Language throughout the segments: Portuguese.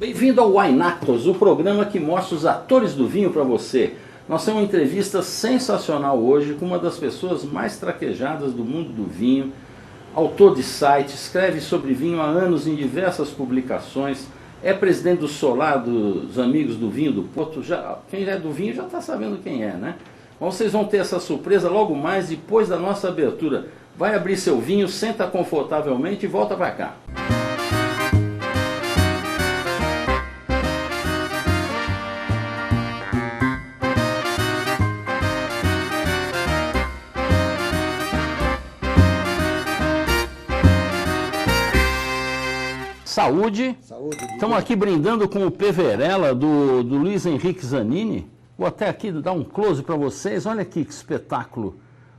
Bem-vindo ao Wine Actors, o programa que mostra os atores do vinho para você. Nós temos uma entrevista sensacional hoje com uma das pessoas mais traquejadas do mundo do vinho, autor de site, escreve sobre vinho há anos em diversas publicações, é presidente do Solar, dos Amigos do Vinho do Porto. Quem já é do vinho já está sabendo quem é, né? Bom, vocês vão ter essa surpresa logo mais depois da nossa abertura. Vai abrir seu vinho, senta confortavelmente e volta para cá. Saúde. Saúde. Estamos aqui brindando com o Peverella do Luiz Henrique Zanini. Vou até aqui dar um close para vocês. Olha aqui que espetáculo.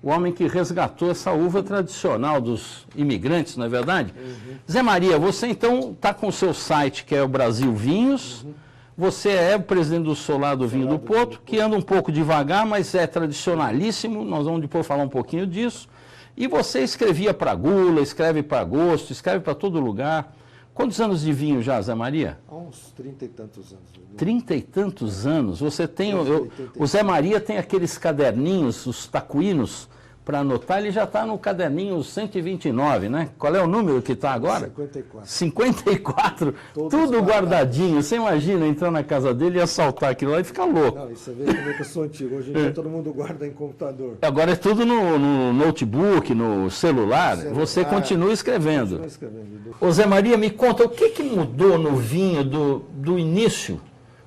O homem que resgatou essa uva tradicional dos imigrantes, não é verdade? Uhum. Zé Maria, você então está com o seu site que é o Brasil Vinhos. Uhum. Você é o presidente do Solar do Vinho do Porto, que anda um pouco devagar, mas é tradicionalíssimo. Nós vamos depois falar um pouquinho disso. E você escrevia para Gula, escreve para Gosto, escreve para todo lugar. Quantos anos de vinho já, Zé Maria? Há uns 30 e tantos anos. 30 e tantos anos. Você tem... O Zé Maria tem aqueles caderninhos, os tacuínos, para anotar. Ele já está no caderninho 129, né? Qual é o número que está agora? 54. 54? Tudo guardadinho. Você imagina entrar na casa dele e assaltar aquilo lá e ficar louco. Não, e você vê como é que eu sou antigo. Hoje em dia todo mundo guarda em computador. Agora é tudo no notebook, no celular. Você continua escrevendo. Ô Zé Maria, me conta, o que mudou no vinho do início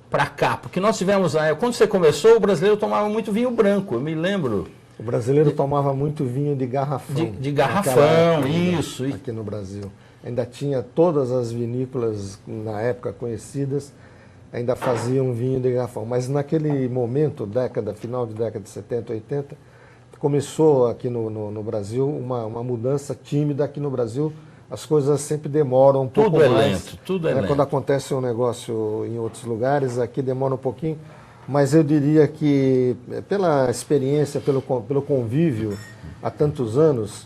para cá? Porque nós tivemos, quando você começou, o brasileiro tomava muito vinho branco, eu me lembro. O brasileiro tomava muito vinho de garrafão. De garrafão, época, isso. Aqui no Brasil. Ainda tinha todas as vinícolas, na época conhecidas, ainda faziam vinho de garrafão. Mas naquele momento, final de década de 70, 80, começou aqui no Brasil uma mudança tímida. Aqui no Brasil as coisas sempre demoram um pouco mais. Tudo é lento. Quando acontece um negócio em outros lugares, aqui demora um pouquinho. Mas eu diria que, pela experiência, pelo convívio há tantos anos,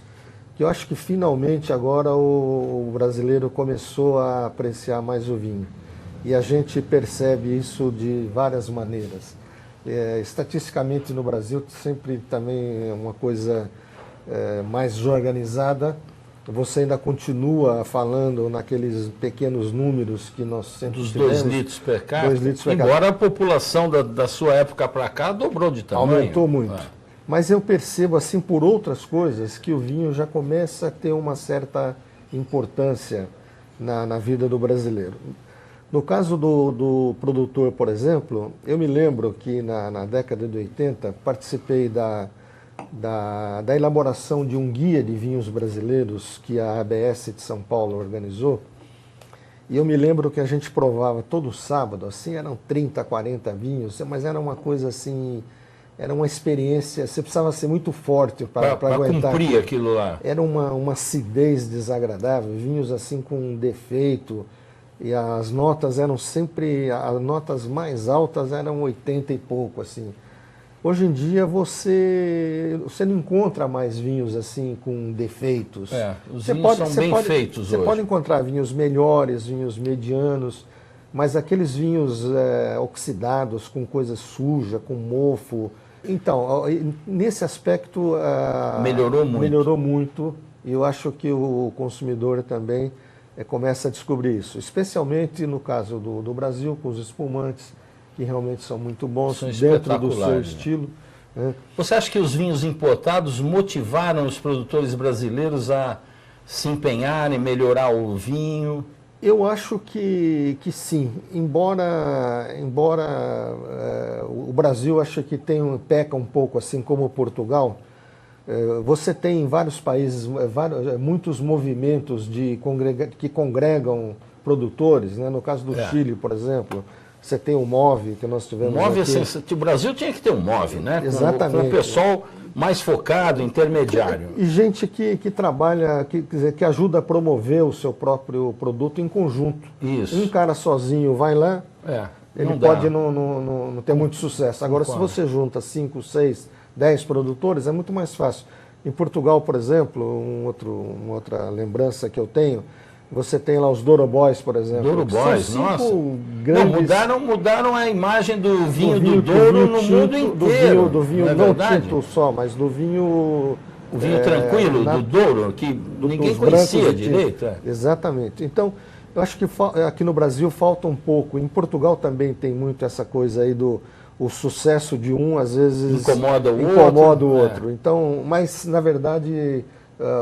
que eu acho que finalmente agora o brasileiro começou a apreciar mais o vinho. E a gente percebe isso de várias maneiras. Estatisticamente no Brasil, sempre também é uma coisa mais organizada. Você ainda continua falando naqueles pequenos números que nós sempre dos tivemos. 2 litros per capita. Embora a população da sua época para cá dobrou de tamanho. Aumentou muito. Mas eu percebo, assim, por outras coisas, que o vinho já começa a ter uma certa importância na vida do brasileiro. No caso do produtor, por exemplo, eu me lembro que na década de 80 participei da elaboração de um guia de vinhos brasileiros que a ABS de São Paulo organizou. E eu me lembro que a gente provava todo sábado, assim, eram 30, 40 vinhos, mas era uma coisa assim, era uma experiência, você precisava ser muito forte para aguentar. Cumprir aquilo lá. Era uma acidez desagradável, vinhos assim com defeito, e as notas eram sempre, as notas mais altas eram 80 e pouco, assim. Hoje em dia você não encontra mais vinhos assim com defeitos. Os vinhos são bem feitos hoje. Você pode encontrar vinhos melhores, vinhos medianos, mas aqueles vinhos oxidados, com coisa suja, com mofo. Então, nesse aspecto melhorou muito, e eu acho que o consumidor também começa a descobrir isso, especialmente no caso do Brasil, com os espumantes, que realmente são muito bons, dentro do seu estilo. Né? Você acha que os vinhos importados motivaram os produtores brasileiros a se empenharem, melhorar o vinho? Eu acho que sim, embora o Brasil acho que peca um pouco, assim como Portugal. Você tem em vários países muitos movimentos que congregam produtores, né? No caso do Chile, por exemplo. Você tem o MOVE, que nós tivemos aqui. O Brasil tinha que ter um MOVE, né? Exatamente. Com o pessoal mais focado, intermediário. E gente que trabalha, que ajuda a promover o seu próprio produto em conjunto. Isso. Um cara sozinho vai lá, ele pode não ter muito sucesso. Agora, se você junta 5, 6, 10 produtores, é muito mais fácil. Em Portugal, por exemplo, uma outra lembrança que eu tenho, Você tem lá os Douro Boys, por exemplo. Douro Boys, são nossa. Grandes... Não, mudaram a imagem do vinho do Douro no mundo inteiro. Do vinho não tinto só, mas do vinho... O vinho tranquilo, do Douro, que ninguém conhecia direito. Exatamente. Então, eu acho que aqui no Brasil falta um pouco. Em Portugal também tem muito essa coisa aí o sucesso de um, às vezes... Incomoda o outro. Então, mas, na verdade...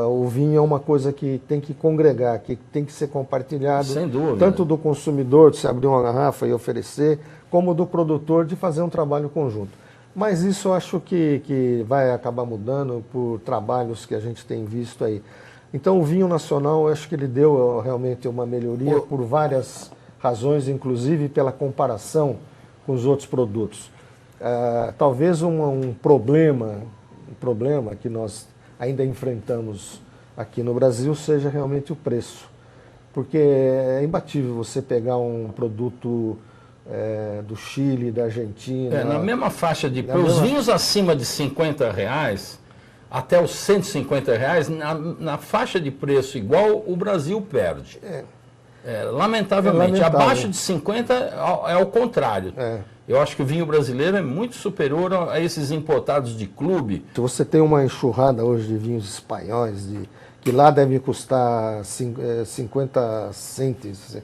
o vinho é uma coisa que tem que congregar, que tem que ser compartilhado. Sem dúvida. Tanto do consumidor de se abrir uma garrafa e oferecer, como do produtor de fazer um trabalho conjunto. Mas isso eu acho que vai acabar mudando por trabalhos que a gente tem visto aí. Então o vinho nacional, eu acho que ele deu realmente uma melhoria por várias razões, inclusive pela comparação com os outros produtos. Talvez um problema que nós ainda enfrentamos aqui no Brasil seja realmente o preço. Porque é imbatível você pegar um produto do Chile, da Argentina... na mesma faixa de preço, os vinhos acima de R$50, até os R$150, na faixa de preço igual, o Brasil perde. Lamentavelmente. Abaixo de 50 é o contrário. Eu acho que o vinho brasileiro é muito superior a esses importados de clube. Se você tem uma enxurrada hoje de vinhos espanhóis, que lá deve custar 50 cêntimos,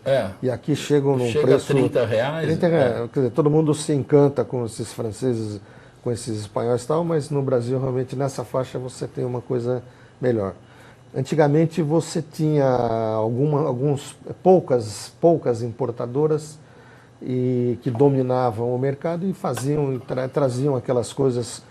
e aqui chegam num preço... Chega a R$30. Quer dizer, todo mundo se encanta com esses franceses, com esses espanhóis e tal, mas no Brasil, realmente, nessa faixa você tem uma coisa melhor. Antigamente você tinha poucas importadoras que dominavam o mercado e traziam aquelas coisas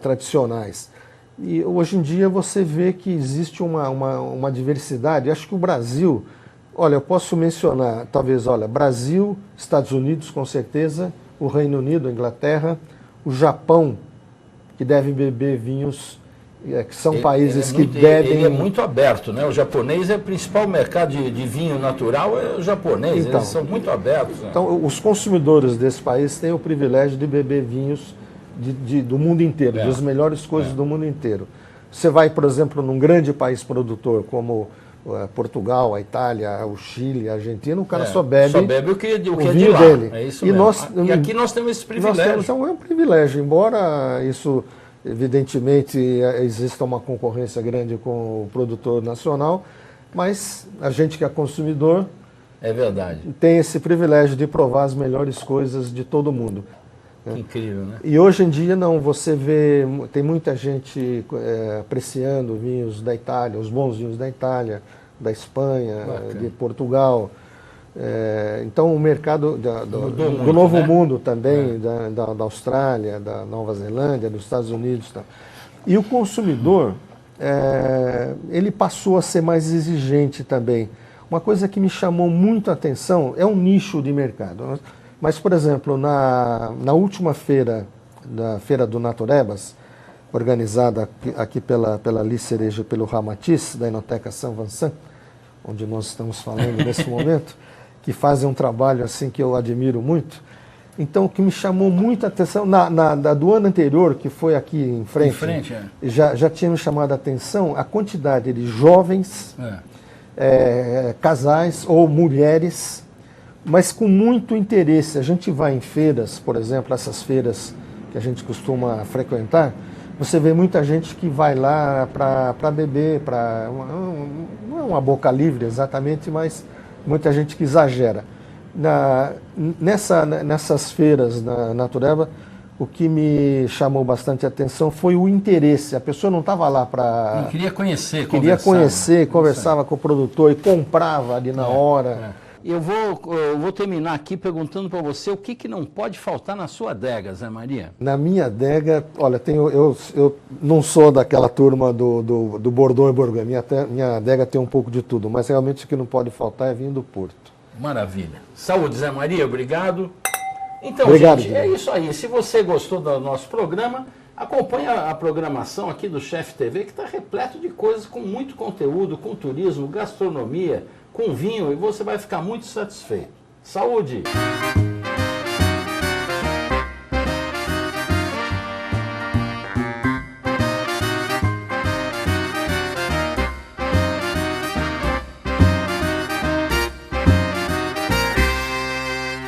tradicionais. E hoje em dia você vê que existe uma diversidade. Acho que o Brasil, olha, eu posso mencionar, talvez, Brasil, Estados Unidos, com certeza, o Reino Unido, a Inglaterra, o Japão, que devem beber vinhos que são países que bebem... Ele é muito aberto, né? O japonês é o principal mercado de vinho natural, é o japonês, eles são muito abertos. Né? Então, os consumidores desse país têm o privilégio de beber vinhos do mundo inteiro, das melhores coisas do mundo inteiro. Você vai, por exemplo, num grande país produtor como Portugal, a Itália, o Chile, a Argentina, o cara só bebe o que é de vinho lá. Dele. É isso mesmo. E aqui nós temos esse privilégio. É um privilégio, embora isso... Evidentemente, existe uma concorrência grande com o produtor nacional, mas a gente que é consumidor tem esse privilégio de provar as melhores coisas de todo mundo. Que incrível, né? E hoje em dia, não, você vê, tem muita gente apreciando vinhos da Itália, os bons vinhos da Itália, da Espanha, de Portugal. Então o mercado do Novo Mundo também, da Austrália, da Nova Zelândia, dos Estados Unidos. Tá. E o consumidor, ele passou a ser mais exigente também. Uma coisa que me chamou muito a atenção é um nicho de mercado. Mas, por exemplo, na última feira, da Feira do Naturebas, organizada aqui pela Alice Cereja e pelo Ramatiz, da Enoteca São Vincent, onde nós estamos falando nesse momento, que fazem um trabalho assim que eu admiro muito. Então, o que me chamou muita atenção, do ano anterior, que foi aqui em frente, já tinha me chamado a atenção a quantidade de jovens, casais ou mulheres, mas com muito interesse. A gente vai em feiras, por exemplo, essas feiras que a gente costuma frequentar, você vê muita gente que vai lá para beber, não é uma boca livre exatamente, mas muita gente que exagera. Nessas feiras na Natureba, o que me chamou bastante atenção foi o interesse. A pessoa não estava lá para... Queria conhecer, conversava com o produtor e comprava ali na hora. Eu vou terminar aqui perguntando para você o que não pode faltar na sua adega, Zé Maria. Na minha adega, olha, eu não sou daquela turma do Bordeaux e Bourgogne. Minha adega tem um pouco de tudo, mas realmente o que não pode faltar é vinho do Porto. Maravilha. Saúde, Zé Maria, obrigado. Então, obrigado, gente, é isso aí. Se você gostou do nosso programa, acompanhe a programação aqui do Chef TV, que está repleto de coisas com muito conteúdo, com turismo, gastronomia, com vinho, e você vai ficar muito satisfeito. Saúde!